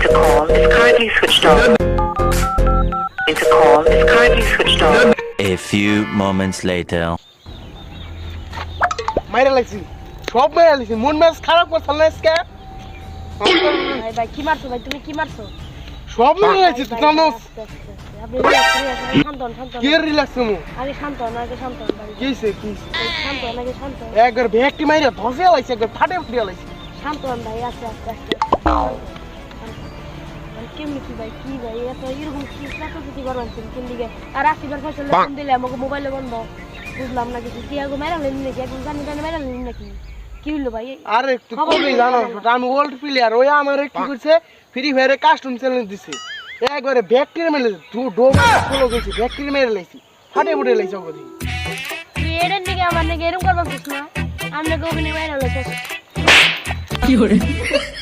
Intercom is currently switched on. Intercom is currently switched on. A few moments later. মাইরা লাগছি সব মাইরা লাগছি মন মেজাজ খারাপ করছাল না আজকে ভাই ভাই কি মারছো ভাই তুমি কি মারছো সব মাইরা লাগছি তুই জানোস আপনি শান্ত হন শান্ত কি রিল্যাক্স মু আগে শান্ত হন ভাই কি হইছে কি শান্ত হন আগে শান্ত হন একবার ভেকটি মাইরা ধসে লাগছে একবার ফাটে ফুটে লাগছে শান্ত হন ভাই আস্তে আস্তে আস্তে কেমনি কি ভাই এত এরকম কি চাকরি করবেন কোন দিকে আর আসিবার ফসল ফোন দিলে আমাকে মোবাইলে বন্ধ বুঝলাম না কিছু কি আগে মেরা লেন নাকি একদম জানি জানি মেরা লেন নাকি কি হলো ভাই আরে একটু কবে জানো আমি ওয়ার্ল্ড প্লেয়ার ওই আমারে কি করছে ফ্রি ফায়ারে কাস্টম চ্যালেঞ্জ দিছে একবারে ব্যাকটেরিয়া মেরে ডো ফলো গেছি ব্যাকটেরিয়া মেরে লাইছি ফাটে ফুটে লাইছে ওকে তুই এর দিকে আমার নাকি এরকম করবা না আমি নাকি ওখানে মেরা লেছি কি করে